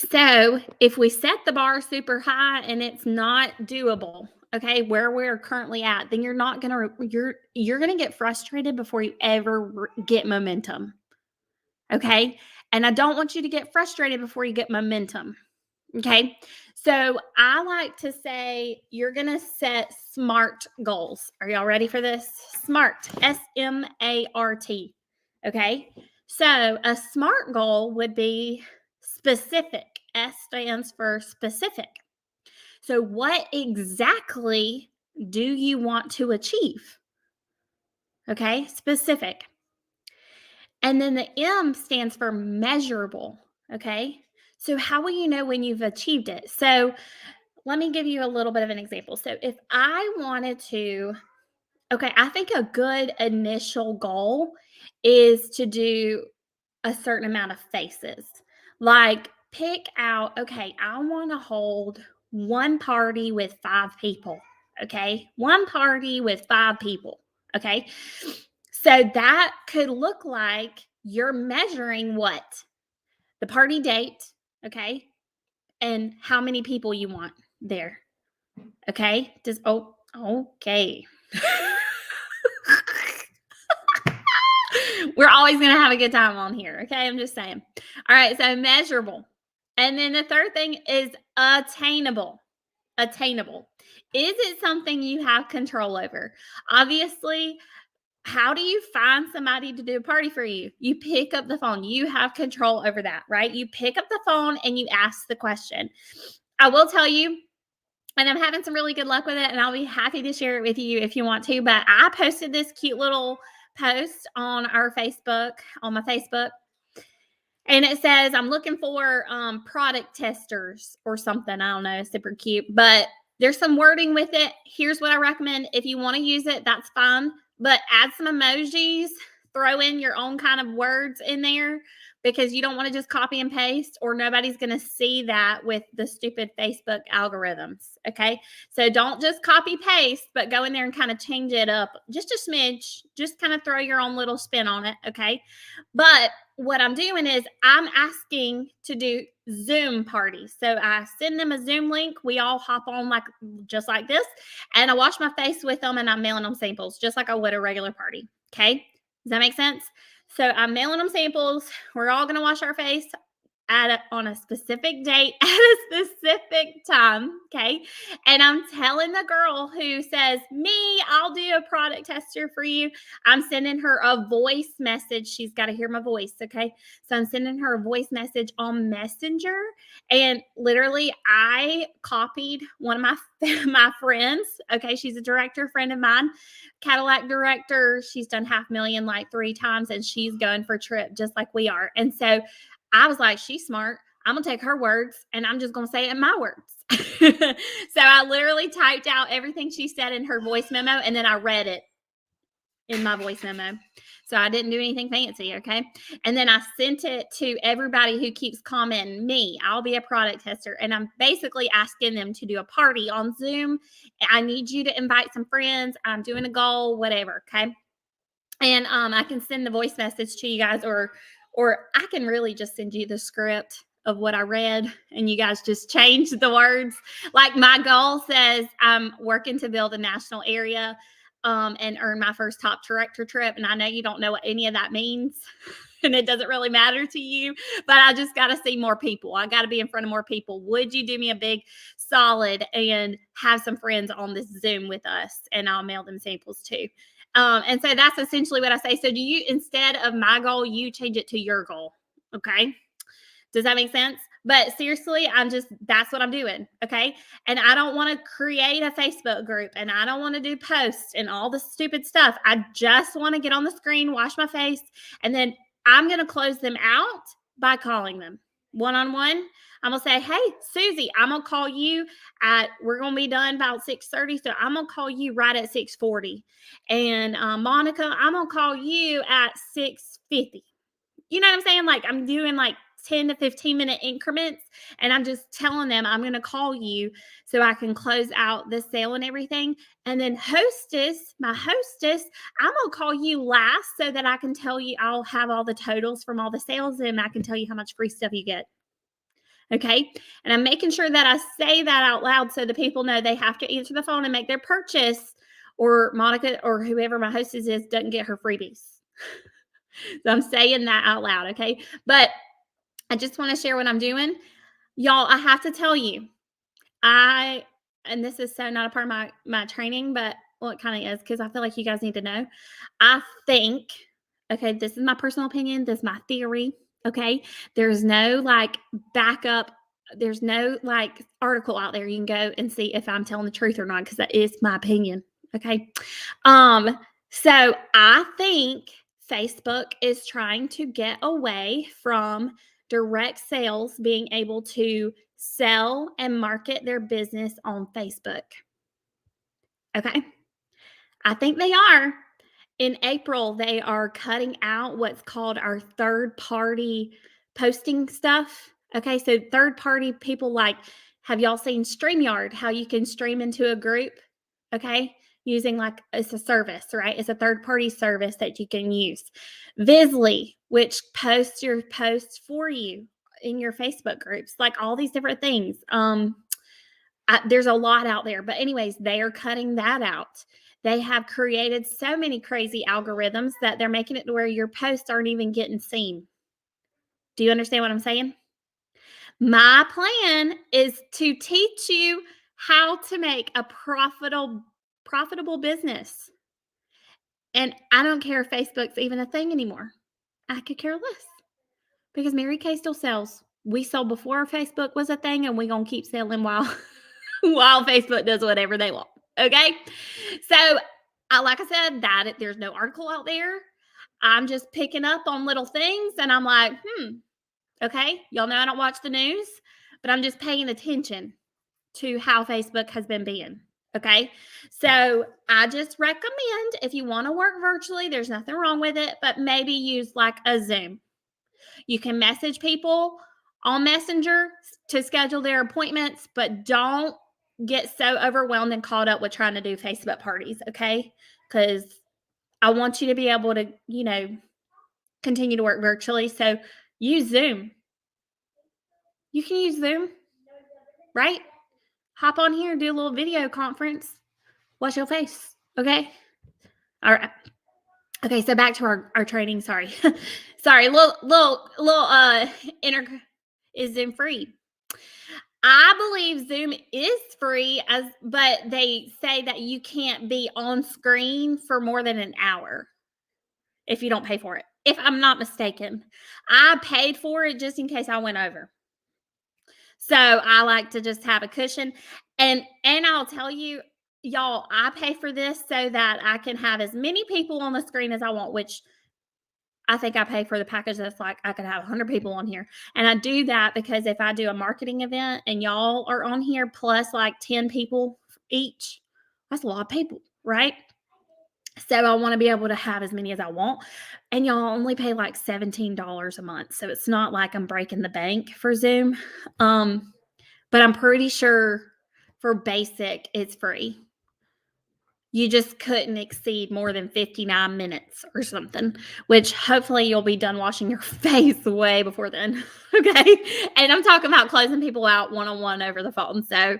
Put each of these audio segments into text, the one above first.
So if we set the bar super high and it's not doable, okay, where we're currently at, then you're gonna get frustrated before you ever get momentum. Okay. And I don't want you to get frustrated before you get momentum. Okay. So I like to say you're going to set SMART goals. Are y'all ready for this? SMART, SMART. Okay. So a SMART goal would be specific. S stands for specific. So, what exactly do you want to achieve? Okay. Specific. And then the M stands for measurable. Okay. So, how will you know when you've achieved it? So, let me give you a little bit of an example. So, if I wanted to, okay, I think a good initial goal is to do a certain amount of faces. Like, pick out, okay, I want to hold one party with 5 people. Okay. One party with 5 people. Okay. So that could look like you're measuring what? The party date, okay? And how many people you want there. Okay? Just okay. We're always going to have a good time on here, okay? I'm just saying. All right, so measurable. And then the third thing is attainable. Attainable. Is it something you have control over? Obviously, how do you find somebody to do a party for you? You pick up the phone. You have control over that, right? You pick up the phone and you ask the question. I will tell you, and I'm having some really good luck with it, and I'll be happy to share it with you if you want to. But I posted this cute little post on my Facebook, and it says, I'm looking for product testers or something. I don't know, super cute. But there's some wording with it. Here's what I recommend. If you want to use it, that's fine. But add some emojis, throw in your own kind of words in there because you don't want to just copy and paste, or nobody's going to see that with the stupid Facebook algorithms. Okay. So don't just copy paste, but go in there and kind of change it up just a smidge. Just kind of throw your own little spin on it. Okay. But what I'm doing is I'm asking to do Zoom parties. So I send them a Zoom link. We all hop on just like this, and I wash my face with them, and I'm mailing them samples just like I would a regular party. Okay. Does that make sense? So I'm mailing them samples. We're all going to wash our face on a specific date at a specific time. Okay. And I'm telling the girl who says, me, I'll do a product tester for you. I'm sending her a voice message. She's got to hear my voice. Okay. So I'm sending her a voice message on Messenger. And literally, I copied one of my friends. Okay. She's a director friend of mine, Cadillac director. She's done 500,000 like 3 times, and she's going for a trip just like we are. And so I was like, she's smart. I'm going to take her words and I'm just going to say it in my words. So I literally typed out everything she said in her voice memo, and then I read it in my voice memo. So I didn't do anything fancy, okay? And then I sent it to everybody who keeps commenting, me, I'll be a product tester. And I'm basically asking them to do a party on Zoom. I need you to invite some friends. I'm doing a goal, whatever, okay? And I can send the voice message to you guys, or I can really just send you the script of what I read, and you guys just change the words. Like my goal says, I'm working to build a national area and earn my first top director trip. And I know you don't know what any of that means, and it doesn't really matter to you, but I just got to see more people. I got to be in front of more people. Would you do me a big solid and have some friends on this Zoom with us? And I'll mail them samples too. And so that's essentially what I say. So do you, instead of my goal, you change it to your goal. Okay. Does that make sense? But seriously, that's what I'm doing. Okay. And I don't want to create a Facebook group, and I don't want to do posts and all the stupid stuff. I just want to get on the screen, wash my face, and then I'm going to close them out by calling them one-on-one. I'm going to say, hey, Susie, I'm going to call you we're going to be done about 6:30. So I'm going to call you right at 6:40. And Monica, I'm going to call you at 6:50. You know what I'm saying? Like I'm doing like 10 to 15 minute increments, and I'm just telling them I'm going to call you so I can close out the sale and everything. And then my hostess, I'm going to call you last so that I can tell you, I'll have all the totals from all the sales, and I can tell you how much free stuff you get. Okay. And I'm making sure that I say that out loud so the people know they have to answer the phone and make their purchase, or Monica or whoever my hostess is doesn't get her freebies. So I'm saying that out loud. Okay. But I just want to share what I'm doing. Y'all, I have to tell you, and this is so not a part of my training, but well, it kind of is because I feel like you guys need to know. I think, okay, this is my personal opinion. This is my theory. Okay. There's no like backup. There's no like article out there. You can go and see if I'm telling the truth or not, because that is my opinion. Okay. So I think Facebook is trying to get away from direct sales being able to sell and market their business on Facebook. Okay. I think they are. In April, they are cutting out what's called our third party posting stuff. Okay. So, third party people like, have y'all seen StreamYard? How you can stream into a group? Okay. Using like, it's a service, right? It's a third party service that you can use. Visly, which posts your posts for you in your Facebook groups, like all these different things. There's a lot out there, but anyways, they are cutting that out. They have created so many crazy algorithms that they're making it to where your posts aren't even getting seen. Do you understand what I'm saying? My plan is to teach you how to make a profitable business. And I don't care if Facebook's even a thing anymore. I could care less, because Mary Kay still sells. We sold before Facebook was a thing, and we're going to keep selling while while Facebook does whatever they want. Okay. So, like I said, that there's no article out there. I'm just picking up on little things, and I'm like, okay. Y'all know I don't watch the news, but I'm just paying attention to how Facebook has been being. Okay. So I just recommend, if you want to work virtually, there's nothing wrong with it, but maybe use like a Zoom. You can message people on Messenger to schedule their appointments, but don't get so overwhelmed and caught up with trying to do Facebook parties, okay? Because I want you to be able to, continue to work virtually. So use Zoom. You can use Zoom, right? Hop on here, do a little video conference. Watch your face, okay? All right. Okay, so back to our training. Sorry. Sorry, is Zoom free? I believe Zoom is free, but they say that you can't be on screen for more than an hour if you don't pay for it. If I'm not mistaken, I paid for it just in case I went over. So I like to just have a cushion, and I'll tell you, y'all, I pay for this so that I can have as many people on the screen as I want, which I think I pay for the package that's like I could have 100 people on here. And I do that because if I do a marketing event and y'all are on here plus like 10 people each, that's a lot of people, right? So I want to be able to have as many as I want. And y'all only pay like $17 a month. So it's not like I'm breaking the bank for Zoom. But I'm pretty sure for basic, it's free. You just couldn't exceed more than 59 minutes or something, which hopefully you'll be done washing your face way before then. Okay. And I'm talking about closing people out one-on-one over the phone. So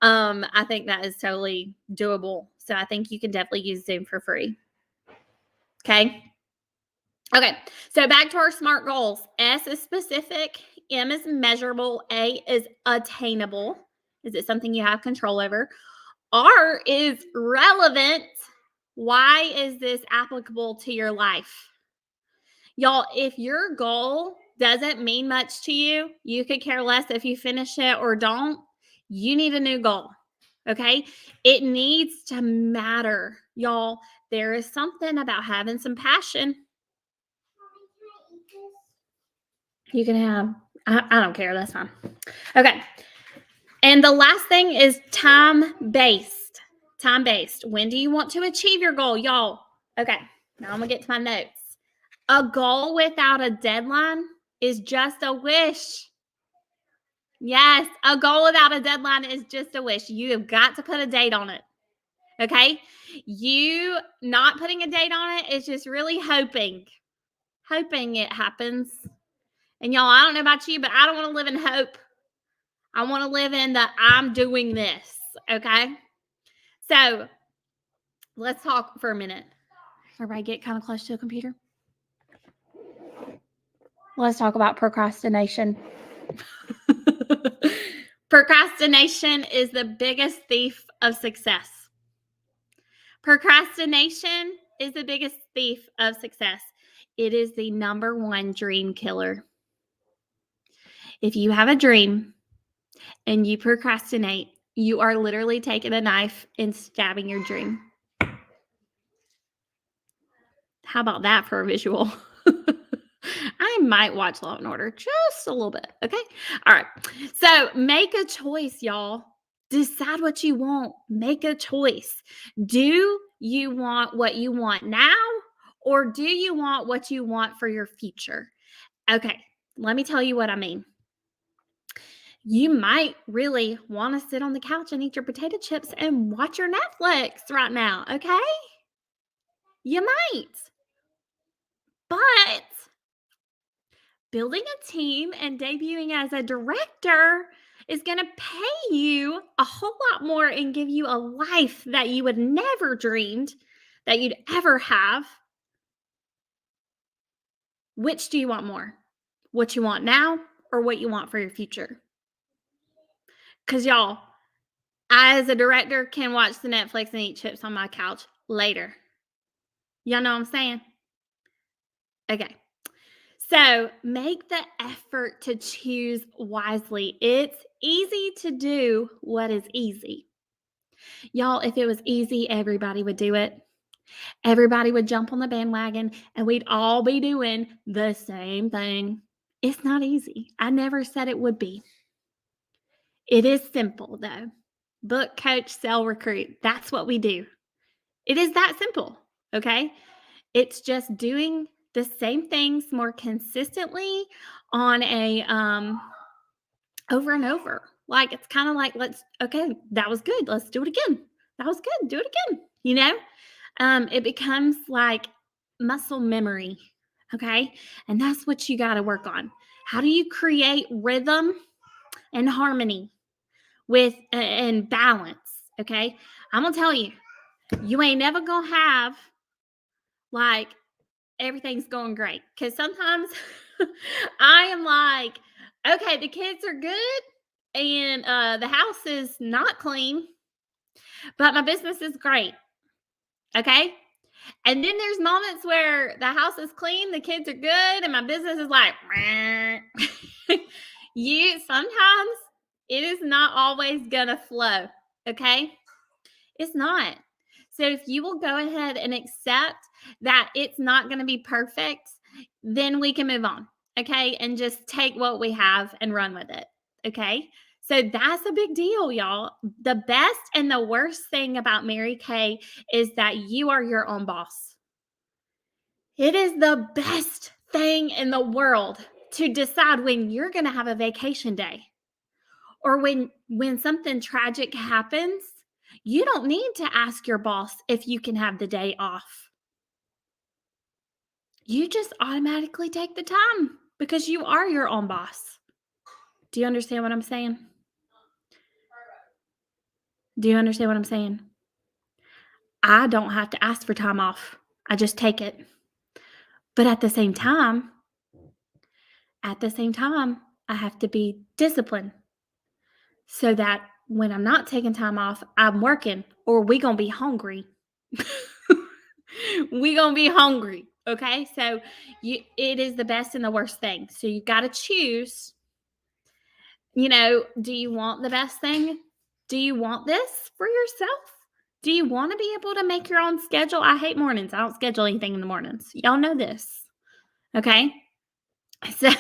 I think that is totally doable. So I think you can definitely use Zoom for free. Okay. Okay. So back to our SMART goals. S is specific. M is measurable. A is attainable. Is it something you have control over? R is relevant. Why is this applicable to your life? Y'all, if your goal doesn't mean much to you, you could care less if you finish it or don't. You need a new goal. Okay. It needs to matter. Y'all, there is something about having some passion. You can have, I don't care. That's fine. Okay. And the last thing is time-based. Time-based. When do you want to achieve your goal, y'all? Okay, now I'm going to get to my notes. A goal without a deadline is just a wish. Yes, a goal without a deadline is just a wish. You have got to put a date on it. Okay? You not putting a date on it is just really hoping it happens. And y'all, I don't know about you, but I don't want to live in hope. I want to live in the I'm doing this. Okay. So let's talk for a minute. Everybody get kind of close to a computer. Let's talk about procrastination. Procrastination is the biggest thief of success. Procrastination is the biggest thief of success. It is the number one dream killer. If you have a dream and you procrastinate, you are literally taking a knife and stabbing your dream. How about that for a visual? I might watch Law and Order just a little bit. Okay. All right. So make a choice, y'all. Decide what you want. Make a choice. Do you want what you want now, or do you want what you want for your future? Okay. Let me tell you what I mean. You might really want to sit on the couch and eat your potato chips and watch your Netflix right now. Okay. You might. But building a team and debuting as a director is going to pay you a whole lot more and give you a life that you would never dreamed that you'd ever have. Which do you want more? What you want now or what you want for your future? Because y'all, I as a director can watch the Netflix and eat chips on my couch later. Y'all know what I'm saying? Okay. So make the effort to choose wisely. It's easy to do what is easy. Y'all, if it was easy, everybody would do it. Everybody would jump on the bandwagon and we'd all be doing the same thing. It's not easy. I never said it would be. It is simple though. Book, coach, sell, recruit. That's what we do. It is that simple. Okay. It's just doing the same things more consistently on a over and over. Like it's kind of like okay, that was good. Let's do it again. That was good. Do it again. You know? It becomes like muscle memory. Okay? And that's what you got to work on. How do you create rhythm and harmony with and balance? Okay? I'm going to tell you, you ain't never going to have like everything's going great. Because sometimes I am like, okay, the kids are good and the house is not clean, but my business is great. Okay. And then there's moments where the house is clean, the kids are good, and my business is like, sometimes it is not always gonna flow. Okay. It's not. So if you will go ahead and accept that it's not going to be perfect, then we can move on. Okay. And just take what we have and run with it. Okay. So that's a big deal, y'all. The best and the worst thing about Mary Kay is that you are your own boss. It is the best thing in the world to decide when you're going to have a vacation day or when something tragic happens. You don't need to ask your boss if you can have the day off. You just automatically take the time because you are your own boss. Do you understand what I'm saying? Do you understand what I'm saying? I don't have to ask for time off. I just take it. But at the same time, I have to be disciplined so that when I'm not taking time off, I'm working or we going to be hungry. We going to be hungry. Okay. So it is the best and the worst thing. So you got to choose, do you want the best thing? Do you want this for yourself? Do you want to be able to make your own schedule? I hate mornings. I don't schedule anything in the mornings. Y'all know this. Okay. So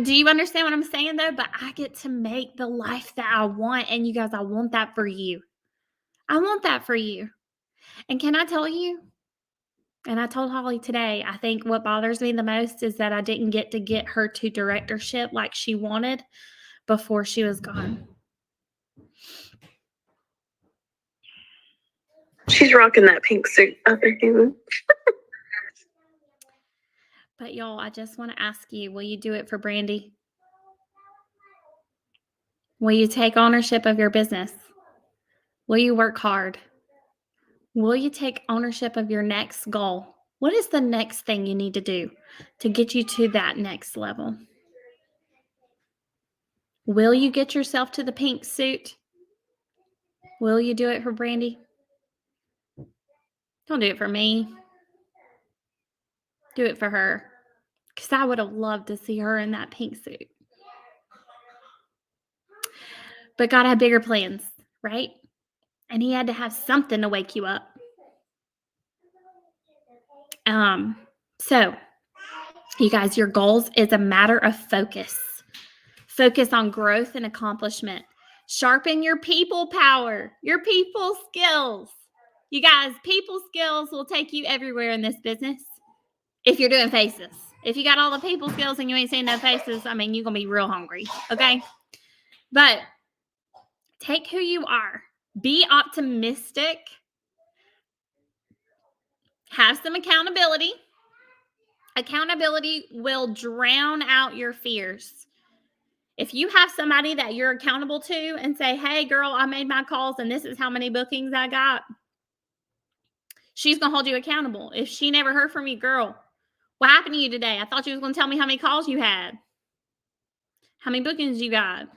do you understand what I'm saying though? But I get to make the life that I want. And you guys, I want that for you. I want that for you. And can I tell you? And I told Holly today, I think what bothers me the most is that I didn't get to get her to directorship like she wanted before she was gone. She's rocking that pink suit up there. But y'all, I just want to ask you, will you do it for Brandy? Will you take ownership of your business? Will you work hard? Will you take ownership of your next goal? What is the next thing you need to do to get you to that next level? Will you get yourself to the pink suit? Will you do it for Brandy? Don't do it for me. Do it for her. Because I would have loved to see her in that pink suit. But God had bigger plans, right? And He had to have something to wake you up. So, you guys, your goals is a matter of focus. Focus on growth and accomplishment. Sharpen your people power, your people skills. You guys, people skills will take you everywhere in this business if you're doing faces. If you got all the people skills and you ain't seeing no faces, I mean, you're going to be real hungry, okay? But take who you are. Be optimistic. Have some accountability. Accountability will drown out your fears. If you have somebody that you're accountable to and say, hey, girl, I made my calls and this is how many bookings I got, she's going to hold you accountable. If she never heard from you, girl, what happened to you today? I thought you was going to tell me how many calls you had, how many bookings you got.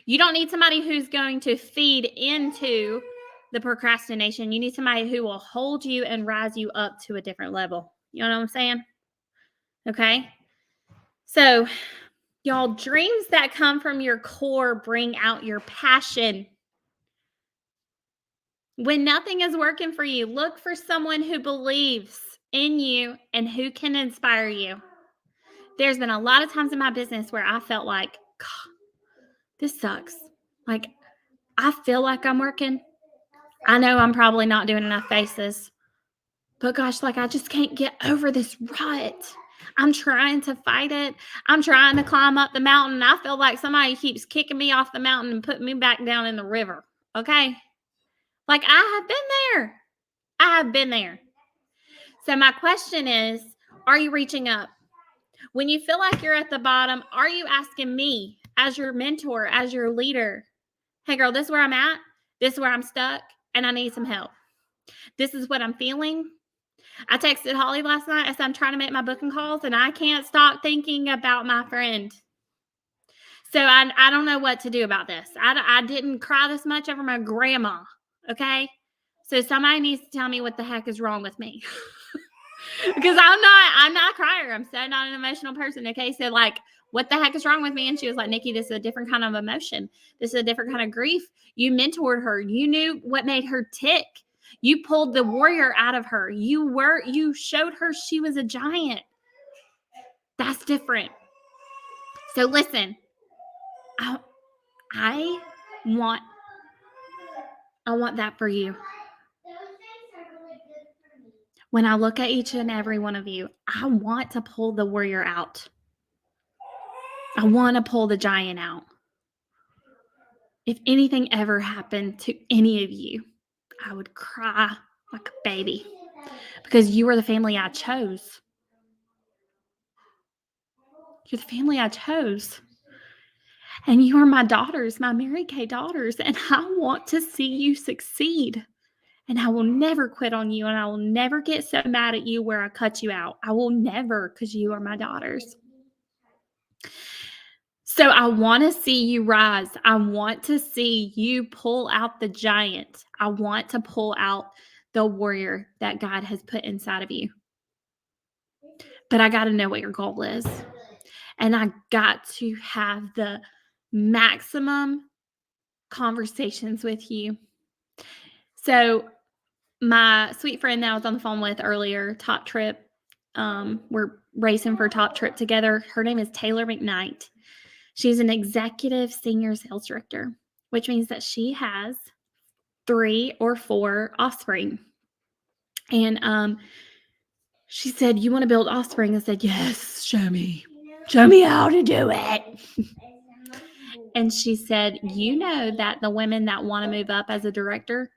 You don't need somebody who's going to feed into the procrastination. You need somebody who will hold you and rise you up to a different level. You know what I'm saying? Okay. So, y'all, dreams that come from your core bring out your passion. When nothing is working for you, look for someone who believes in you and who can inspire you. There's been a lot of times in my business where I felt like, God, this sucks. Like, I feel like I'm working. I know I'm probably not doing enough faces, but gosh, like I just can't get over this rut. I'm trying to fight it. I'm trying to climb up the mountain. I feel like somebody keeps kicking me off the mountain and putting me back down in the river. Okay. Like I have been there. I have been there. So my question is, are you reaching up? When you feel like you're at the bottom, are you asking me as your mentor, as your leader, hey girl, this is where I'm at. This is where I'm stuck and I need some help. This is what I'm feeling. I texted Holly last night. I said, I'm trying to make my booking calls and I can't stop thinking about my friend. So I don't know what to do about this. I didn't cry this much over my grandma. Okay. So somebody needs to tell me what the heck is wrong with me. Because I'm not a crier. I'm so not an emotional person. Okay. So like, what the heck is wrong with me? And she was like, Nikki, this is a different kind of emotion. This is a different kind of grief. You mentored her. You knew what made her tick. You pulled the warrior out of her. You showed her she was a giant. That's different. So listen, I want that for you. When I look at each and every one of you, I want to pull the warrior out. I want to pull the giant out. If anything ever happened to any of you, I would cry like a baby because you were the family I chose. You're the family I chose. And you are my daughters, my Mary Kay daughters, and I want to see you succeed. And I will never quit on you, and I will never get so mad at you where I cut you out. I will never, because you are my daughters. So I want to see you rise. I want to see you pull out the giant. I want to pull out the warrior that God has put inside of you. But I got to know what your goal is. And I got to have the maximum conversations with you. So my sweet friend that I was on the phone with earlier, Top Trip, we're racing for Top Trip together. Her name is Taylor McKnight. She's an executive senior sales director, which means that she has 3 or 4 offspring. And she said, you want to build offspring? I said, yes, show me how to do it. And she said, you know that the women that want to move up as a director?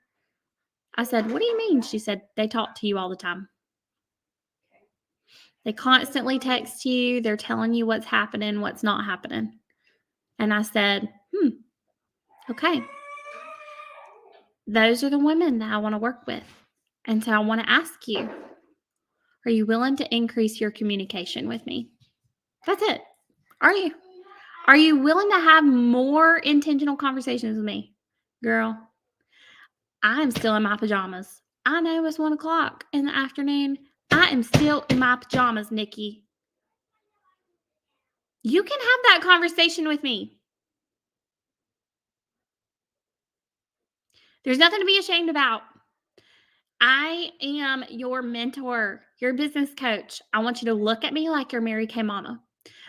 I said, what do you mean? She said, they talk to you all the time. They constantly text you. They're telling you what's happening, what's not happening. And I said, Okay. Those are the women that I want to work with. And so I want to ask you, are you willing to increase your communication with me? That's it. Are you? Are you willing to have more intentional conversations with me? Girl, I'm still in my pajamas. I know it's 1:00 in the afternoon. I am still in my pajamas, Nikki. You can have that conversation with me. There's nothing to be ashamed about. I am your mentor, your business coach. I want you to look at me like you're Mary Kay Mama.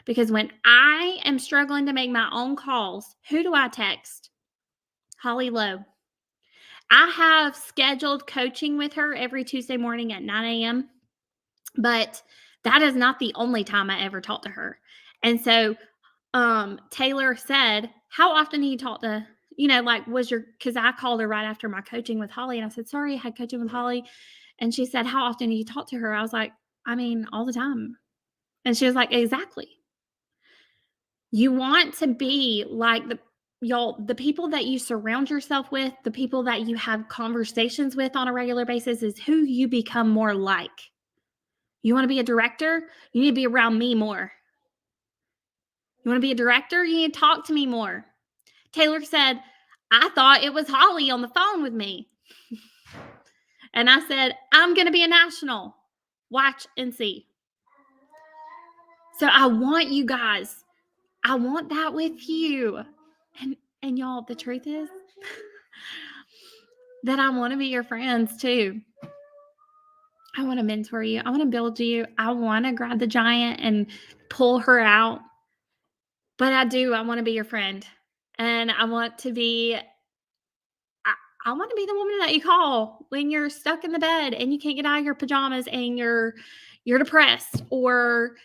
Because when I am struggling to make my own calls, who do I text? Holly Lowe. I have scheduled coaching with her every Tuesday morning at 9 a.m., but that is not the only time I ever talk to her. And so Taylor said, how often do you talk to, because I called her right after my coaching with Holly and I said, sorry, I had coaching with Holly. And she said, how often do you talk to her? I was like, I mean, all the time. And she was like, exactly. You want to be like the people that you surround yourself with, the people that you have conversations with on a regular basis is who you become more like. You want to be a director? You need to be around me more. You want to be a director? You need to talk to me more. Taylor said, I thought it was Holly on the phone with me. And I said, I'm going to be a national. Watch and see. So I want you guys, I want that with you. And y'all, the truth is that I want to be your friends too. I want to mentor you. I want to build you. I want to grab the giant and pull her out. But I want to be your friend. And I want to be the woman that you call when you're stuck in the bed and you can't get out of your pajamas and you're depressed or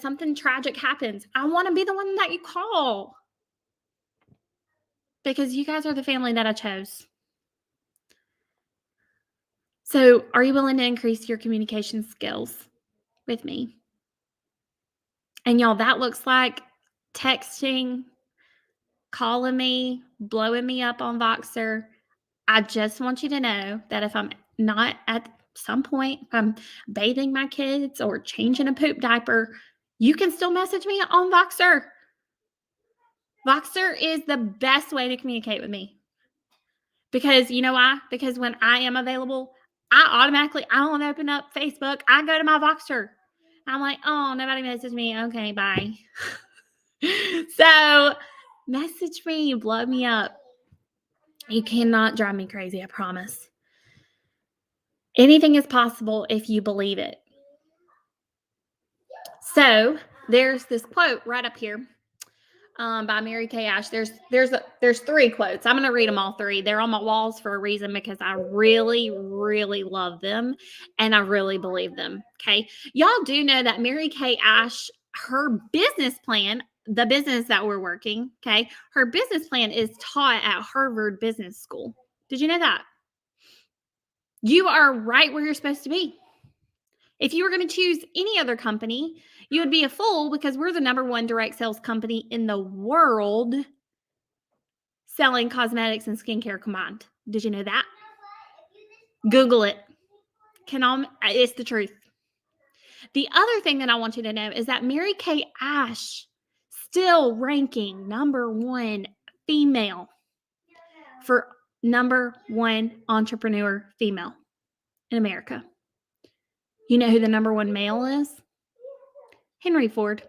something tragic happens. I want to be the one that you call because you guys are the family that I chose. So, are you willing to increase your communication skills with me? And y'all, that looks like texting, calling me, blowing me up on Voxer. I just want you to know that if I'm not at some point, if I'm bathing my kids or changing a poop diaper, you can still message me on Voxer. Voxer is the best way to communicate with me. Because you know why? Because when I am available, I don't open up Facebook. I go to my Voxer. I'm like, oh, nobody messaged me. Okay, bye. So message me, blow me up. You cannot drive me crazy, I promise. Anything is possible if you believe it. So there's this quote right up here by Mary Kay Ash. There's 3 quotes. I'm going to read them all 3. They're on my walls for a reason because I really, really love them and I really believe them. Okay. Y'all do know that Mary Kay Ash, her business plan, the business that we're working, okay, her business plan is taught at Harvard Business School. Did you know that? You are right where you're supposed to be. If you were going to choose any other company, you would be a fool because we're the number 1 direct sales company in the world selling cosmetics and skincare combined. Did you know that? Google it. It's the truth. The other thing that I want you to know is that Mary Kay Ash still ranking number 1 female for number 1 entrepreneur female in America. You know who the number 1 male is? Henry Ford.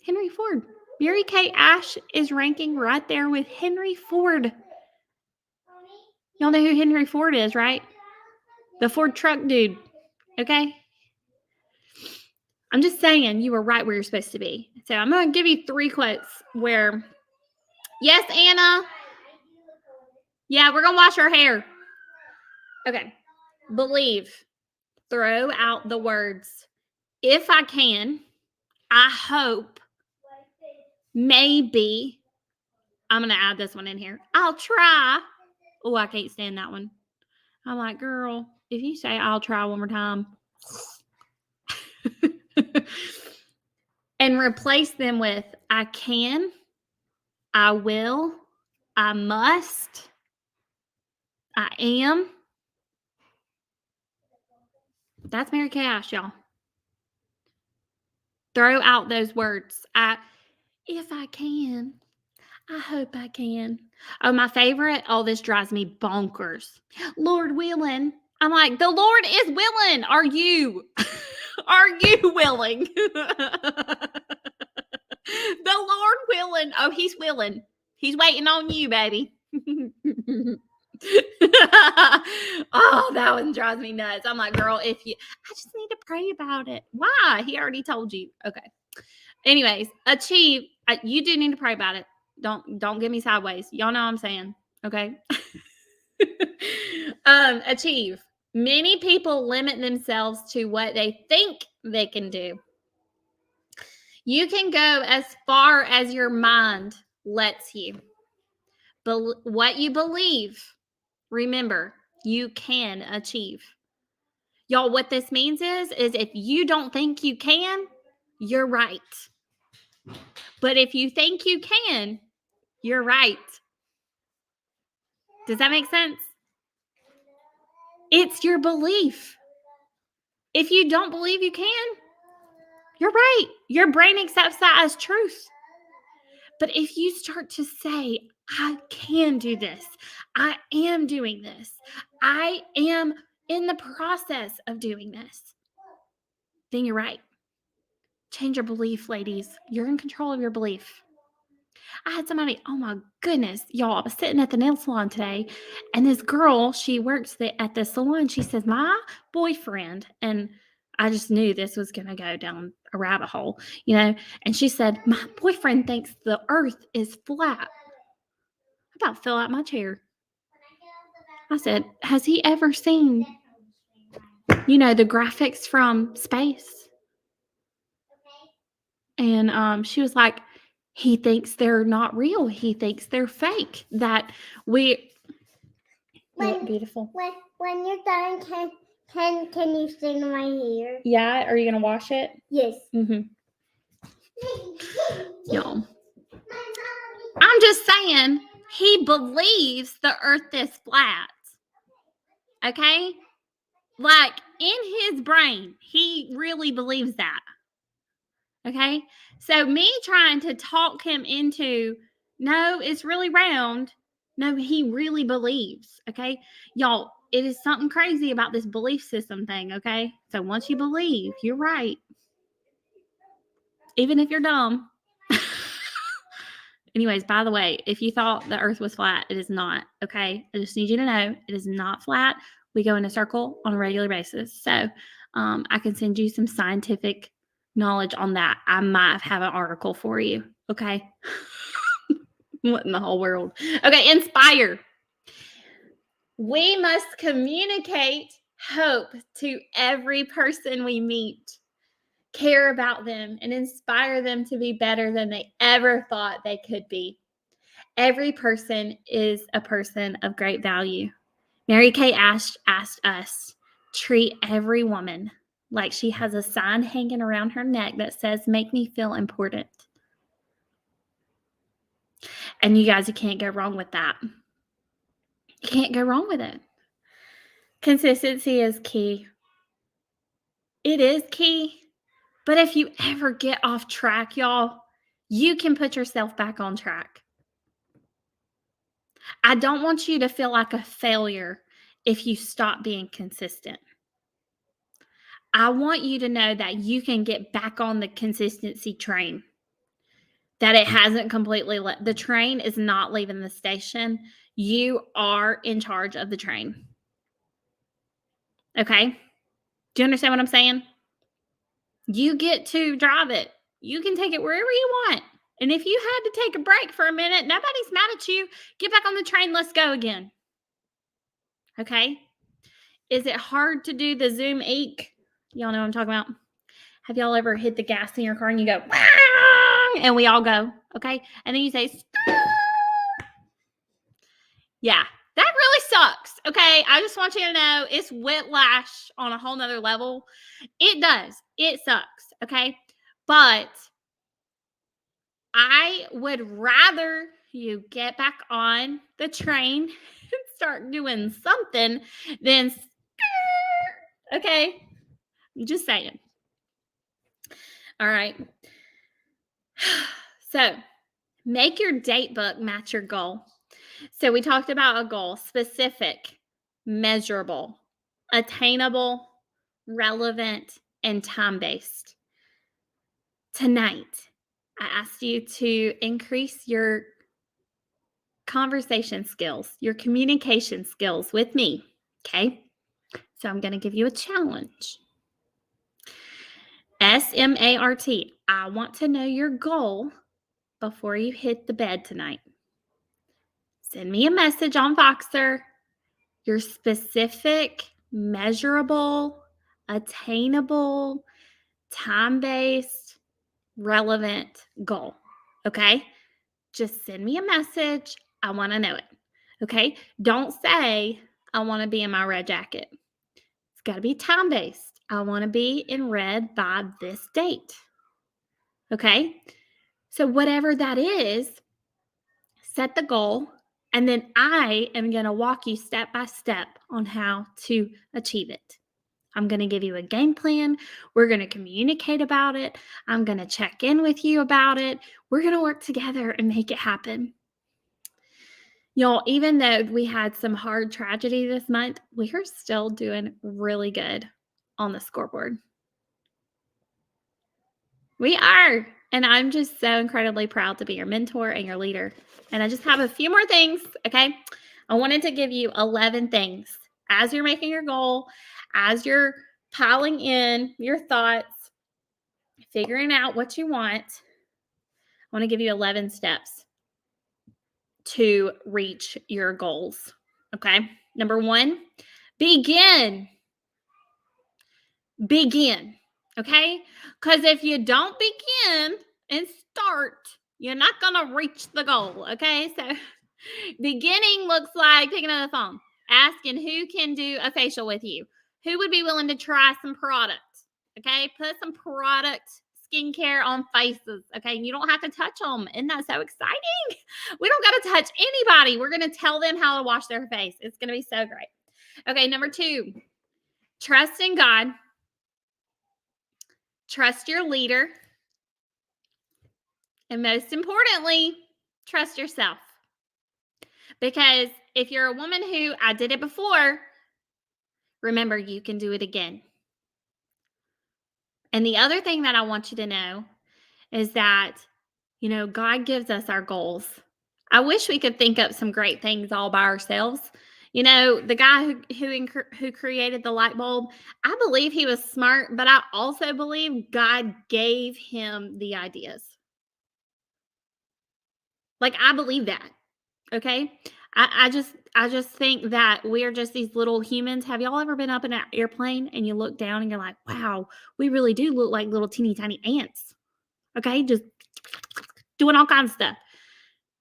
Henry Ford. Mary Kay Ash is ranking right there with Henry Ford. Y'all know who Henry Ford is, right? The Ford truck dude. Okay? I'm just saying you were right where you're supposed to be. So I'm going to give you 3 quotes where, yes, Anna. Yeah, we're going to wash our hair. Okay. Believe. Throw out the words. If I can, I hope, maybe, I'm going to add this one in here. I'll try. Oh, I can't stand that one. I'm like, girl, if you say I'll try one more time and replace them with I can, I will, I must, I am. That's Mary Kay Ash, y'all. Throw out those words. If I can, I hope I can. Oh, my favorite. Oh, this drives me bonkers. Lord willing. I'm like, the Lord is willing. Are you? Are you willing? The Lord willing. Oh, he's willing. He's waiting on you, baby. Oh, that one drives me nuts. I'm like, girl, I just need to pray about it. Why? He already told you. Okay. Anyways, achieve. You do need to pray about it. Don't get me sideways. Y'all know what I'm saying. Okay. Achieve. Many people limit themselves to what they think they can do. You can go as far as your mind lets you. What you believe, remember, you can achieve. Y'all, what this means is if you don't think you can, you're right. But if you think you can, you're right. Does that make sense? It's your belief. If you don't believe you can, you're right. Your brain accepts that as truth. But if you start to say, I can do this, I am doing this, I am in the process of doing this, then you're right. Change your belief, ladies. You're in control of your belief. I had somebody, oh my goodness, y'all, I was sitting at the nail salon today, and this girl, she works at the salon. She says, my boyfriend, and I just knew this was going to go down a rabbit hole, and she said, my boyfriend thinks the earth is flat. I about fell out my chair. I said, has he ever seen, the graphics from space? And she was like, he thinks they're not real. He thinks they're fake. That we beautiful. When you're done, can you sing my hair? Yeah. Are you gonna wash it? Yes. Mm-hmm. No. I'm just saying he believes the earth is flat. Okay? Like in his brain, he really believes that. Okay? So me trying to talk him into, no, it's really round. No, he really believes. Okay? Y'all, it is something crazy about this belief system thing. Okay? So once you believe, you're right. Even if you're dumb. Anyways, by the way, if you thought the earth was flat, it is not. Okay? I just need you to know it is not flat. We go in a circle on a regular basis. So I can send you some scientific knowledge on that. I might have an article for you. Okay? What in the whole world? Okay, inspire. We must communicate hope to every person we meet. Care about them and inspire them to be better than they ever thought they could be. Every person is a person of great value. Mary Kay Ash asked us, treat every woman like she has a sign hanging around her neck that says, make me feel important. And you guys, you can't go wrong with that. You can't go wrong with it. Consistency is key. It is key. But if you ever get off track, y'all, you can put yourself back on track. I don't want you to feel like a failure if you stop being consistent. I want you to know that you can get back on the consistency train, that it hasn't completely the train is not leaving the station. You are in charge of the train. Okay? Do you understand what I'm saying? You get to drive it. You can take it wherever you want. And if you had to take a break for a minute, nobody's mad at you. Get back on the train. Let's go again. Okay? Is it hard to do the Zoom eek? Y'all know what I'm talking about? Have y'all ever hit the gas in your car and you go, and we all go, okay? And then you say, stop. Yeah, that really sucks, okay? I just want you to know it's whiplash on a whole nother level. It does. It sucks, okay? But I would rather you get back on the train and start doing something, then okay, I'm just saying. All right. So make your date book match your goal. So we talked about a goal: specific, measurable, attainable, relevant, and time-based. Tonight, I asked you to increase your conversation skills, your communication skills with me, okay? So I'm going to give you a challenge. SMART. I want to know your goal before you hit the bed tonight. Send me a message on Voxer, your specific, measurable, attainable, time-based, relevant goal. Okay? Just send me a message. I want to know it. Okay? Don't say, I want to be in my red jacket. It's got to be time-based. I want to be in red by this date. Okay? So whatever that is, set the goal, and then I am going to walk you step by step on how to achieve it. I'm going to give you a game plan. We're going to communicate about it. I'm going to check in with you about it. We're going to work together and make it happen. Y'all, even though we had some hard tragedy this month, we are still doing really good on the scoreboard. We are. And I'm just so incredibly proud to be your mentor and your leader. And I just have a few more things, okay? I wanted to give you 11 things as you're making your goal, as you're piling in your thoughts, figuring out what you want. I want to give you 11 steps to reach your goals, okay? Number 1, begin. Begin, okay? Because if you don't begin and start, you're not going to reach the goal, okay? So beginning looks like picking up the phone, asking who can do a facial with you. Who would be willing to try some product, okay? Put some product skincare on faces, okay? You don't have to touch them. Isn't that so exciting? We don't got to touch anybody. We're going to tell them how to wash their face. It's going to be so great. Okay, number 2, trust in God. Trust your leader. And most importantly, trust yourself. Because if you're a woman who, I did it before, remember, you can do it again. And the other thing that I want you to know is that, God gives us our goals. I wish we could think up some great things all by ourselves. The guy who created the light bulb, I believe he was smart, but I also believe God gave him the ideas. Like, I believe that. Okay. I just think that we are just these little humans. Have y'all ever been up in an airplane and you look down and you're like, wow, we really do look like little teeny tiny ants. Okay. Just doing all kinds of stuff.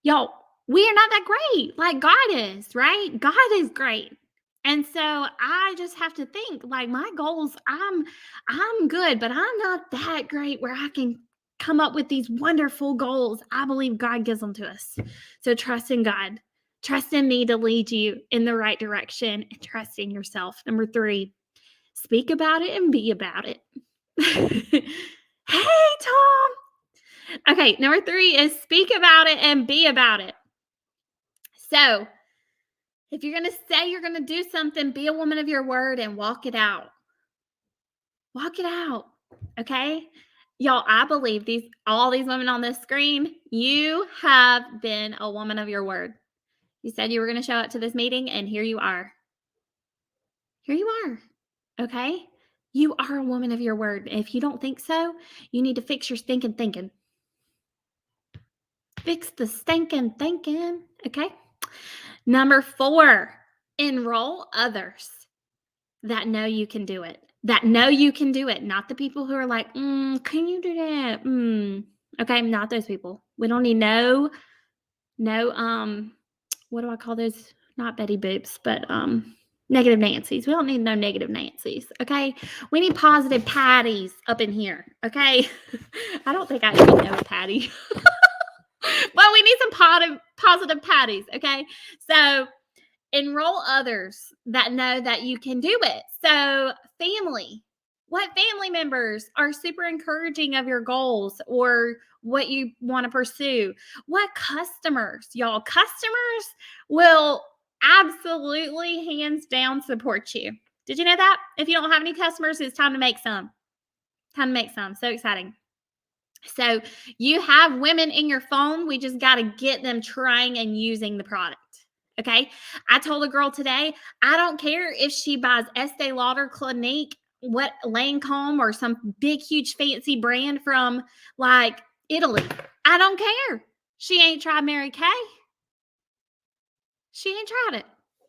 Y'all, we are not that great like God is, right? God is great. And so I just have to think, like, my goals, I'm good, but I'm not that great where I can come up with these wonderful goals. I believe God gives them to us. So trust in God. Trust in me to lead you in the right direction, and trust in yourself. Number 3, speak about it and be about it. Hey, Tom. Okay, number 3 is speak about it and be about it. So if you're going to say you're going to do something, be a woman of your word and walk it out. Walk it out, okay? Y'all, I believe all these women on this screen, you have been a woman of your word. You said you were going to show up to this meeting, and here you are. Here you are, okay? You are a woman of your word. If you don't think so, you need to fix your stinking thinking. Fix the stinking thinking, okay? Number 4, enroll others that know you can do it. That know you can do it. Not the people who are like, can you do that? Okay, not those people. We don't need no, what do I call those? Not Betty Boops, but negative Nancys. We don't need no negative Nancys, okay? We need positive Patties up in here, okay? I don't think I even know a Patty. Well, we need some positive patties. Okay. So enroll others that know that you can do it. So family, what family members are super encouraging of your goals or what you want to pursue? What customers, y'all? Customers will absolutely hands down support you. Did you know that? If you don't have any customers, it's time to make some. Time to make some. So exciting. So you have women in your phone. We just got to get them trying and using the product. Okay. I told a girl today, I don't care if she buys Estee Lauder, Clinique, what Lancome, or some big, huge, fancy brand from like Italy. I don't care. She ain't tried Mary Kay. She ain't tried it.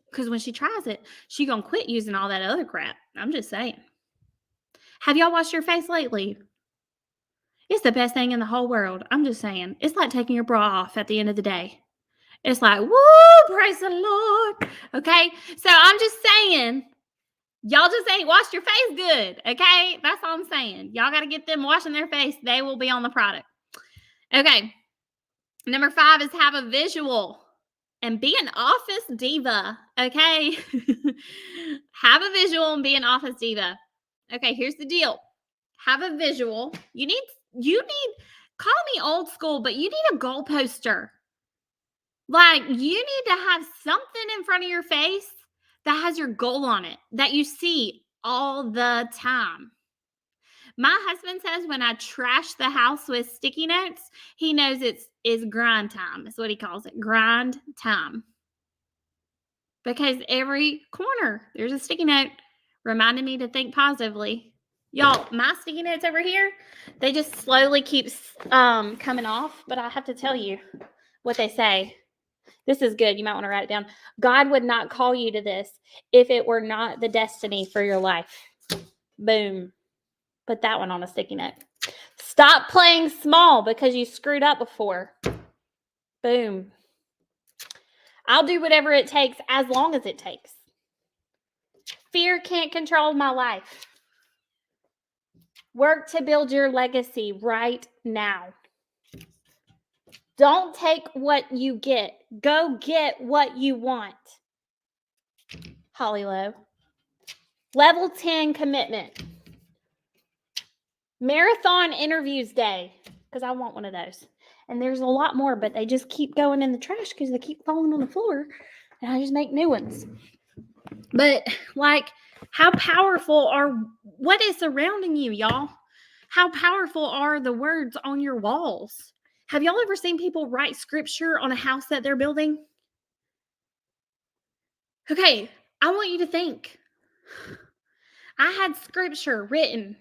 Because when she tries it, she gonna quit using all that other crap. I'm just saying. Have y'all washed your face lately? It's the best thing in the whole world. I'm just saying. It's like taking your bra off at the end of the day. It's like, woo, praise the Lord. Okay. So I'm just saying, y'all just ain't washed your face good. Okay. That's all I'm saying. Y'all got to get them washing their face. They will be on the product. Okay. Number 5 is have a visual and be an office diva. Okay. Have a visual and be an office diva. Okay. Here's the deal. Have a visual. You need, call me old school, but you need a goal poster. Like, you need to have something in front of your face that has your goal on it that you see all the time. My husband says when I trash the house with sticky notes, he knows it's grind time. That's what he calls it, grind time. Because every corner, there's a sticky note reminding me to think positively. Y'all, my sticky notes over here, they just slowly keep coming off. But I have to tell you what they say. This is good. You might want to write it down. God would not call you to this if it were not the destiny for your life. Boom. Put that one on a sticky note. Stop playing small because you screwed up before. Boom. I'll do whatever it takes as long as it takes. Fear can't control my life. Work to build your legacy right now. Don't take what you get. Go get what you want. Holly Lowe. Level 10 commitment. Marathon interviews day. Because I want one of those. And there's a lot more, but they just keep going in the trash because they keep falling on the floor. And I just make new ones. But like, how powerful what is surrounding you, y'all? How powerful are the words on your walls? Have y'all ever seen people write scripture on a house that they're building? Okay, I want you to think. I had scripture written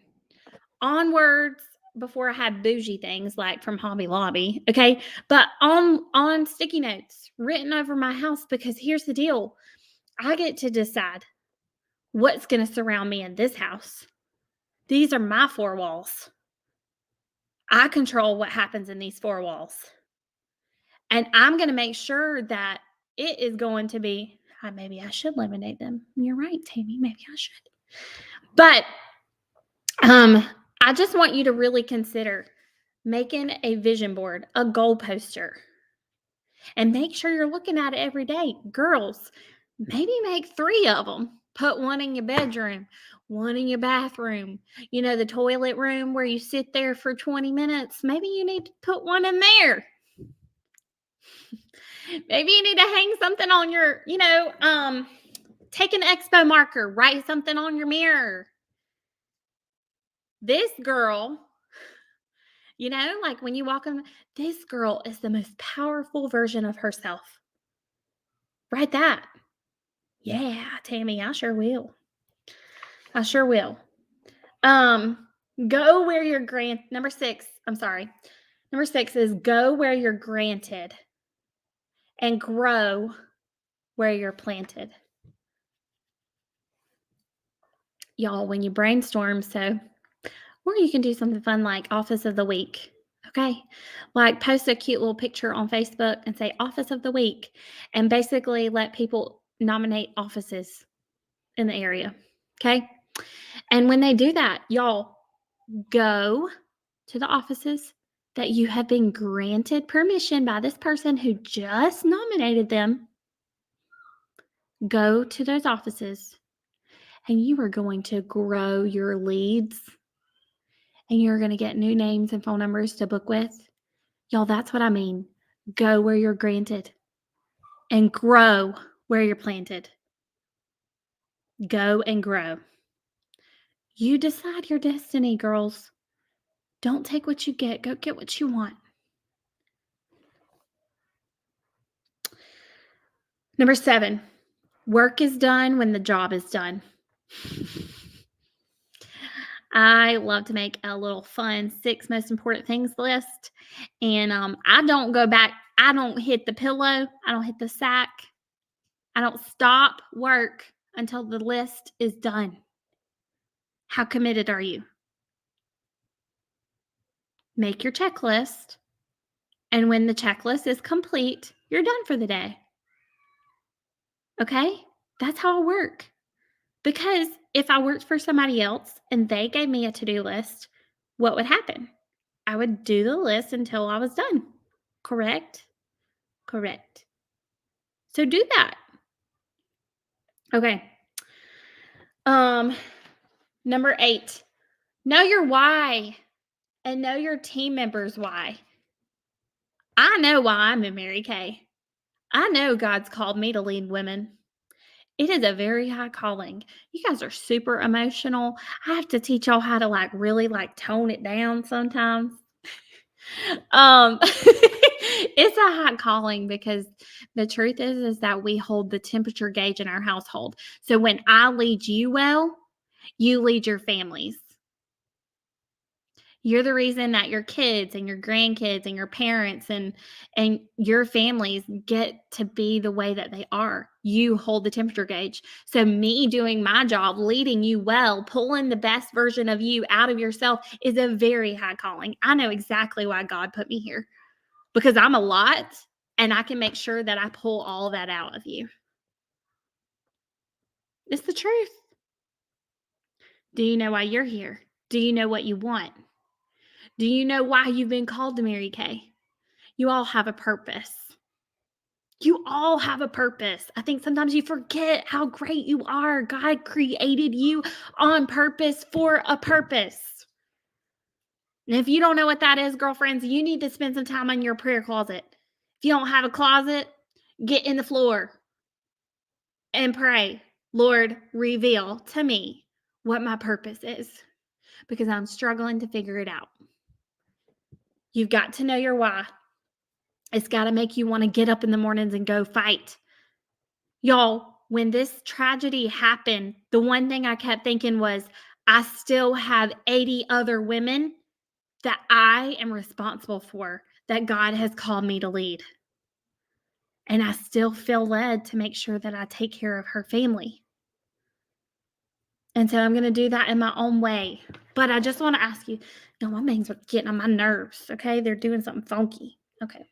on words before I had bougie things like from Hobby Lobby, okay? But on sticky notes written over my house, because here's the deal. I get to decide what's going to surround me in this house. These are my 4 walls. I control what happens in these 4 walls. And I'm going to make sure that it is going to be, maybe I should eliminate them. You're right, Tammy. Maybe I should. But I just want you to really consider making a vision board, a goal poster, and make sure you're looking at it every day. Girls, maybe make 3 of them. Put one in your bedroom, one in your bathroom. You know, the toilet room where you sit there for 20 minutes. Maybe you need to put one in there. Maybe you need to hang something on your, take an expo marker, write something on your mirror. This girl, like when you walk in, this girl is the most powerful version of herself. Write that. Yeah, Tammy, I sure will. I sure will. Go where you're granted. Number 6 is go where you're granted and grow where you're planted. Y'all, when you brainstorm, or you can do something fun like Office of the Week. Okay. Like post a cute little picture on Facebook and say Office of the Week and basically let people nominate offices in the area. Okay. And when they do that, y'all go to the offices that you have been granted permission by this person who just nominated them. Go to those offices and you are going to grow your leads and you're going to get new names and phone numbers to book with. Y'all, that's what I mean. Go where you're granted and grow where you're planted. Go and grow. You decide your destiny, girls. Don't take what you get. Go get what you want. Number 7, work is done when the job is done. I love to make a little fun 6 most important things list. And I don't go back. I don't hit the pillow. I don't hit the sack. I don't stop work until the list is done. How committed are you? Make your checklist. And when the checklist is complete, you're done for the day. Okay? That's how I work. Because if I worked for somebody else and they gave me a to-do list, what would happen? I would do the list until I was done. Correct? Correct. So do that. Okay. Number 8, know your why and know your team members' why. I know why I'm in Mary Kay. I know God's called me to lead women. It is a very high calling. You guys are super emotional. I have to teach y'all how to really tone it down sometimes. It's a high calling because the truth is that we hold the temperature gauge in our household. So when I lead you well, you lead your families. You're the reason that your kids and your grandkids and your parents and your families get to be the way that they are. You hold the temperature gauge. So me doing my job, leading you well, pulling the best version of you out of yourself is a very high calling. I know exactly why God put me here because I'm a lot and I can make sure that I pull all that out of you. It's the truth. Do you know why you're here? Do you know what you want? Do you know why you've been called to Mary Kay? You all have a purpose. You all have a purpose. I think sometimes you forget how great you are. God created you on purpose for a purpose. And if you don't know what that is, girlfriends, you need to spend some time in your prayer closet. If you don't have a closet, get in the floor and pray. Lord, reveal to me what my purpose is because I'm struggling to figure it out. You've got to know your why. It's got to make you want to get up in the mornings and go fight. Y'all, when this tragedy happened, the one thing I kept thinking was, I still have 80 other women that I am responsible for, that God has called me to lead. And I still feel led to make sure that I take care of her family. And so I'm going to do that in my own way. But I just want to ask you, no, my mains are getting on my nerves, okay? They're doing something funky. Okay.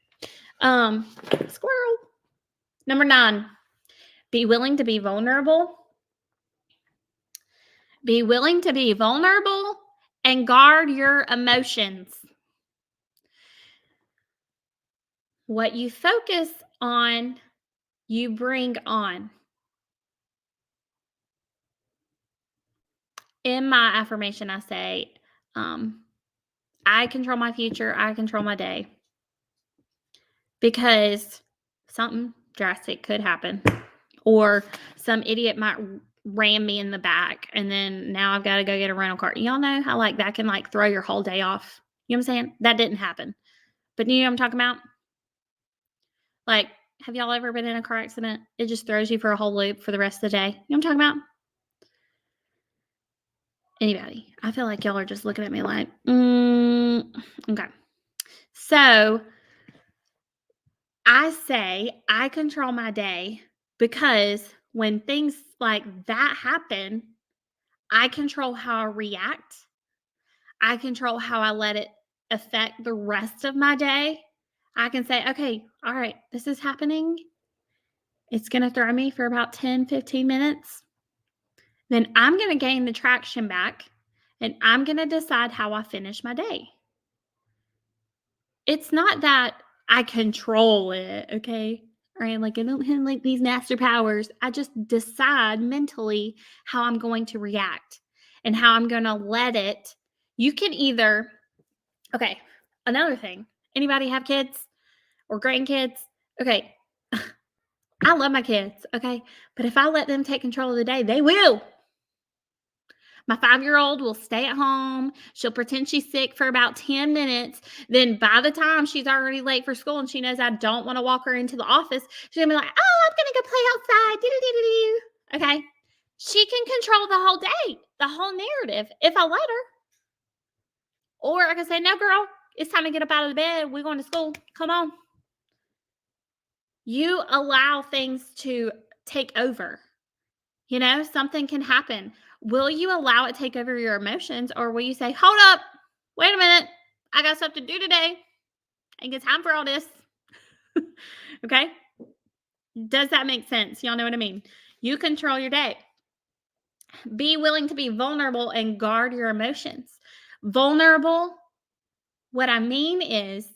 Squirrel. Number 9, be willing to be vulnerable. Be willing to be vulnerable and guard your emotions. What you focus on, you bring on. In my affirmation, I say, I control my future. I control my day. Because something drastic could happen. Or some idiot might ram me in the back. And then now I've got to go get a rental car. Y'all know how that can throw your whole day off. You know what I'm saying? That didn't happen. But you know what I'm talking about? Have y'all ever been in a car accident? It just throws you for a whole loop for the rest of the day. You know what I'm talking about? Anybody? I feel like y'all are just looking at me like, okay. So I say I control my day because when things like that happen, I control how I react. I control how I let it affect the rest of my day. I can say, okay, all right, this is happening. It's going to throw me for about 10, 15 minutes. Then I'm going to gain the traction back and I'm going to decide how I finish my day. it's not that I control it, okay? All right, like I don't have like these master powers. I just decide mentally how I'm going to react and how I'm going to let it. You can either, okay, another thing. Anybody have kids or grandkids? Okay, I love my kids, okay? But if I let them take control of the day, they will. My 5-year-old will stay at home. She'll pretend she's sick for about 10 minutes. Then by the time she's already late for school and she knows I don't want to walk her into the office, she's going to be like, oh, I'm going to go play outside. Do-do-do-do-do. Okay. She can control the whole day, the whole narrative if I let her. Or I can say, no, girl, it's time to get up out of the bed. We're going to school. Come on. You allow things to take over. You know, something can happen. Will you allow it to take over your emotions, or will you say, hold up, wait a minute, I got stuff to do today. Ain't got time for all this. Okay? Does that make sense? Y'all know what I mean? You control your day. Be willing to be vulnerable and guard your emotions. Vulnerable, what I mean is,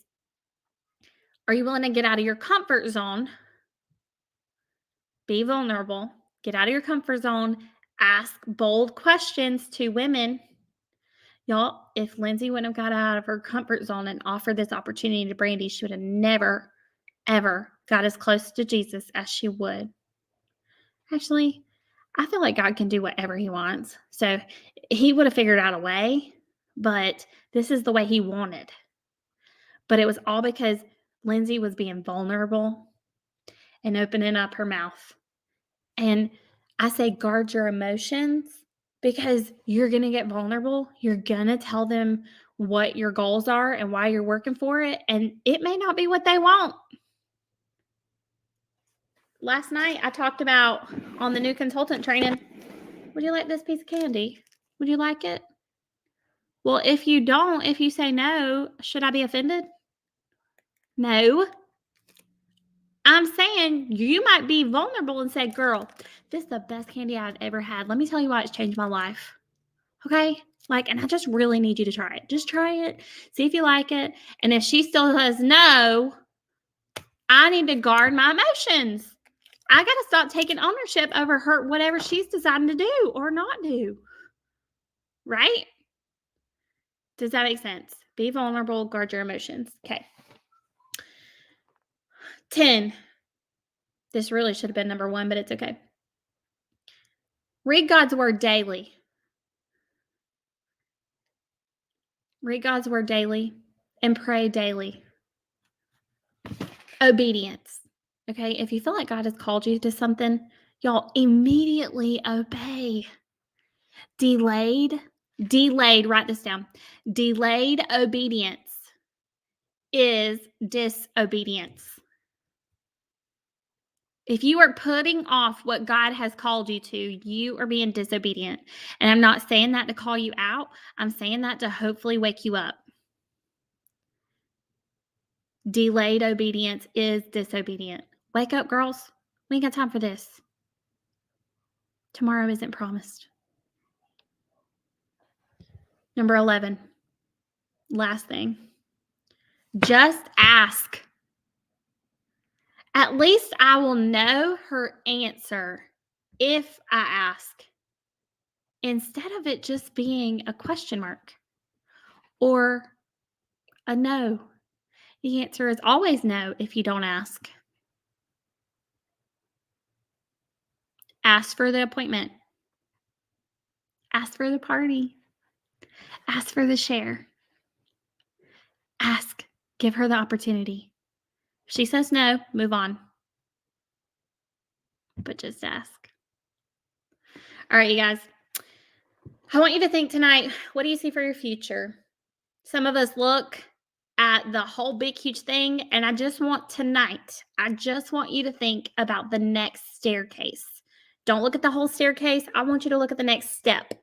are you willing to get out of your comfort zone? Be vulnerable, get out of your comfort zone, ask bold questions to women. Y'all, if Lindsay wouldn't have got out of her comfort zone and offered this opportunity to Brandy, she would have never, ever got as close to Jesus as she would. Actually, I feel like God can do whatever he wants. So he would have figured out a way, but this is the way he wanted. But it was all because Lindsay was being vulnerable and opening up her mouth. And I say guard your emotions because you're going to get vulnerable. You're going to tell them what your goals are and why you're working for it. And it may not be what they want. Last night, I talked about on the new consultant training, would you like this piece of candy? Would you like it? Well, if you don't, if you say no, should I be offended? No. I'm saying you might be vulnerable and say, girl, this is the best candy I've ever had. Let me tell you why it's changed my life. Okay? Like, and I just really need you to try it. Just try it. See if you like it. And if she still says no, I need to guard my emotions. I got to stop taking ownership over her, whatever she's deciding to do or not do. Right? Does that make sense? Be vulnerable, guard your emotions. Okay. 10. This really should have been number 1, but it's okay. Read God's word daily. Read God's word daily and pray daily. Obedience. Okay. If you feel like God has called you to something, y'all immediately obey. Delayed, write this down. Delayed obedience is disobedience. If you are putting off what God has called you to, you are being disobedient. And I'm not saying that to call you out. I'm saying that to hopefully wake you up. Delayed obedience is disobedient. Wake up, girls. We ain't got time for this. Tomorrow isn't promised. Number 11. Last thing. Just ask. At least I will know her answer if I ask, instead of it just being a question mark or a no. The answer is always no if you don't ask. Ask for the appointment. Ask for the party. Ask for the share. Ask. Give her the opportunity. If she says no, move on. But just ask. All right, you guys. I want you to think tonight, what do you see for your future? Some of us look at the whole big, huge thing, and I just want you to think about the next staircase. Don't look at the whole staircase. I want you to look at the next step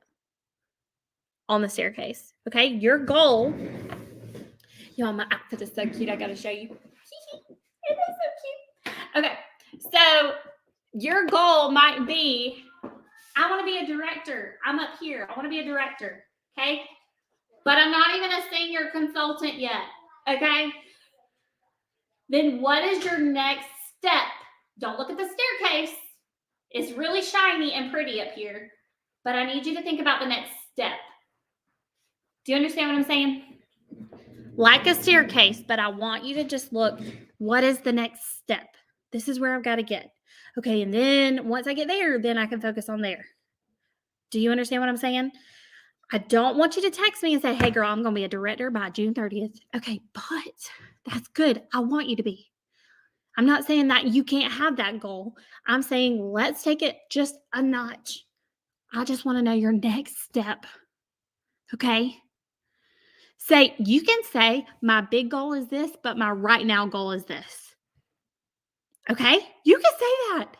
on the staircase. Okay? Your goal. Y'all, my outfit is so cute. I got to show you. It is so cute. Okay. So your goal might be, I want to be a director. I'm up here. I want to be a director. Okay? But I'm not even a senior consultant yet. Okay? then what is your next step? Don't look at the staircase. It's really shiny and pretty up here, but I need you to think about the next step. Do you understand what I'm saying? Like a staircase, but I want you to just look, what is the next step? This is where I've got to get. Okay, and then once I get there, then I can focus on there. Do you understand what I'm saying? I don't want you to text me and say, hey, girl, I'm going to be a director by June 30th. Okay, but that's good. I want you to be. I'm not saying that you can't have that goal. I'm saying let's take it just a notch. I just want to know your next step. Okay? You can say, my big goal is this, but my right now goal is this. Okay? You can say that.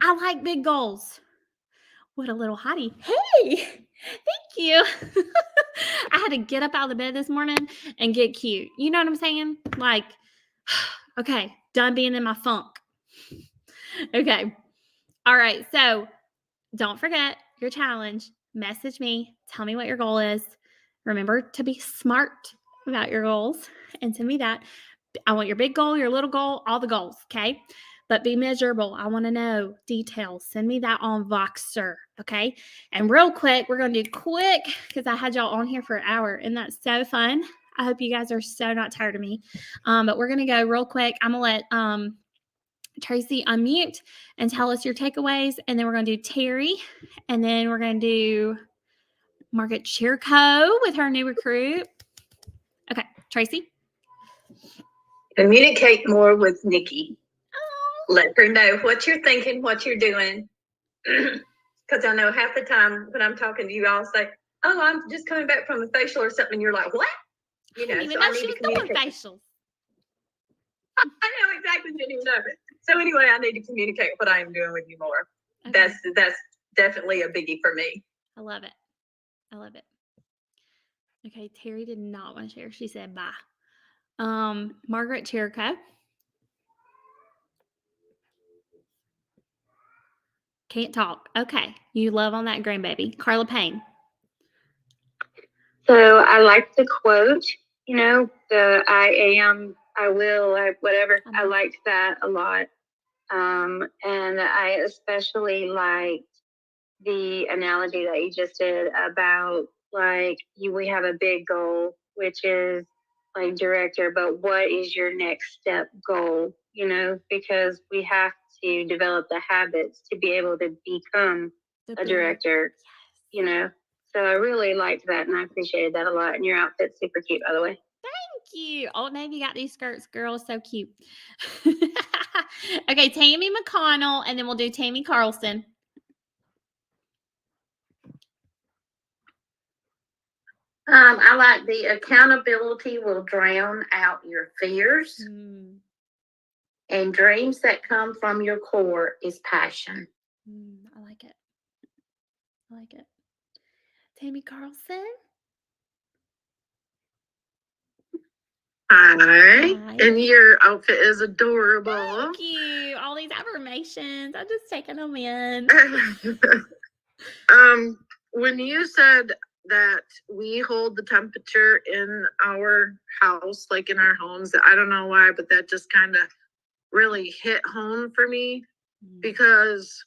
I like big goals. What a little hottie. Hey, thank you. I had to get up out of the bed this morning and get cute. You know what I'm saying? Like, okay, done being in my funk. Okay. All right. So don't forget your challenge. Message me. Tell me what your goal is. Remember to be smart about your goals and send me that. I want your big goal, your little goal, all the goals. Okay. But be measurable. I want to know details. Send me that on Voxer. Okay. And real quick, we're going to do quick because I had y'all on here for an hour and that's so fun. I hope you guys are so not tired of me. But we're going to go real quick. I'm going to let Tracy unmute and tell us your takeaways. And then we're going to do Terry. And then we're going to do Margaret Chirco with her new recruit. Okay. Tracy. Communicate more with Nikki. Oh. Let her know what you're thinking, what you're doing. Because I know half the time when I'm talking to you, I'll say, oh, I'm just coming back from a facial or something. And you're like, what? You know, I didn't even so know I need she to was doing communicate. facials. I know exactly, didn't even know it. So anyway, I need to communicate what I am doing with you more. Okay. That's definitely a biggie for me. I love it. I love it. Okay, Terry did not want to share. She said bye. Margaret Chirico. Can't talk. Okay. You love on that grandbaby. Carla Payne. So I like the quote, you know, the I am, I will, whatever. I liked that a lot. And I especially liked the analogy that you just did about like we have a big goal, which is like director, but what is your next step goal? You know, because we have to develop the habits to be able to become a director, you know. So I really liked that and I appreciated that a lot. And your outfit's super cute, by the way. Thank you. Old Navy got these skirts, girl. So cute. Okay, Tammy McConnell, and then we'll do Tammy Carlson. I like the accountability will drown out your fears, and dreams that come from your core is passion. I like it. I like it. Tammy Carlson. Hi. And your outfit is adorable. Thank you. All these affirmations. I'm just taking them in. When you said that we hold the temperature in our house, like in our homes, I don't know why, but that just kind of really hit home for me because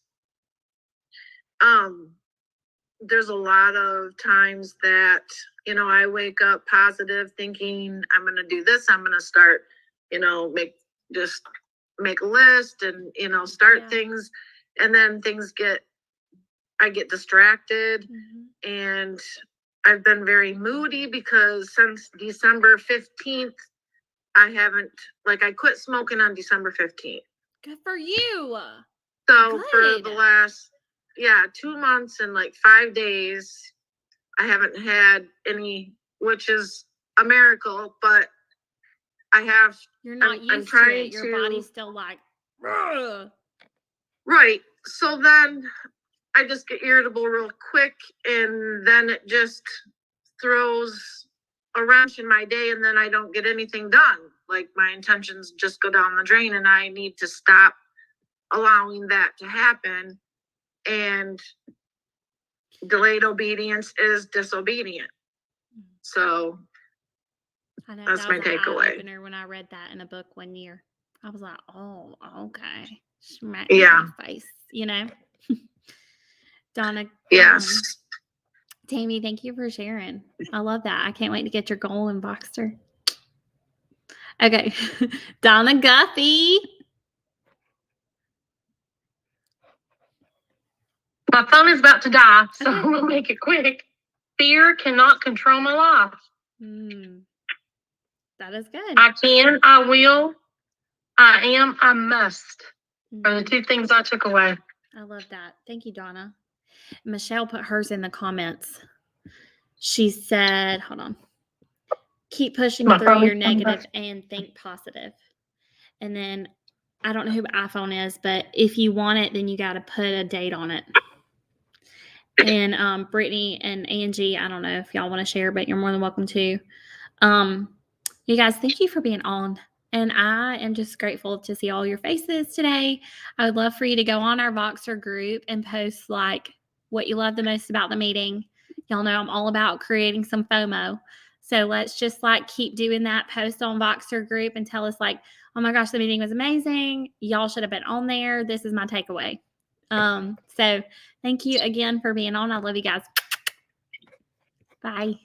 there's a lot of times that, you know, I wake up positive thinking I'm going to do this. I'm going to start, you know, make a list and, you know, start things. And then I get distracted and I've been very moody because since December 15th, I quit smoking on December 15th. Good for you. So for the last 2 months and like 5 days, I haven't had any, which is a miracle, but I have. You're not used to it. Your body's still like, ugh. Right. So then I just get irritable real quick and then it just throws a wrench in my day and then I don't get anything done. Like my intentions just go down the drain and I need to stop allowing that to happen. And delayed obedience is disobedient. So I know, that's my takeaway. Opener when I read that in a book one year. I was like, oh, okay. Smack Yeah. my face, you know? Donna. Yes. Tammy, thank you for sharing. I love that. I can't wait to get your goal in Voxer. Okay. Donna Guffey. My phone is about to die, so Okay. we'll make it quick. Fear cannot control my life. That is good. I can, I will, I am, I must. Are the two things I took away. I love that. Thank you, Donna. Michelle put hers in the comments. She said, hold on. Keep pushing My through phone your is coming negative back. and think positive. And then I don't know who iPhone is, but if you want it, then you got to put a date on it. And Brittany and Angie, I don't know if y'all want to share, but you're more than welcome to. You guys, thank you for being on. And I am just grateful to see all your faces today. I would love for you to go on our Voxer group and post like what you love the most about the meeting. Y'all know I'm all about creating some FOMO. So let's just like keep doing that. Post on Voxer group and tell us like, oh my gosh, the meeting was amazing. Y'all should have been on there. This is my takeaway. So thank you again for being on. I love you guys. Bye.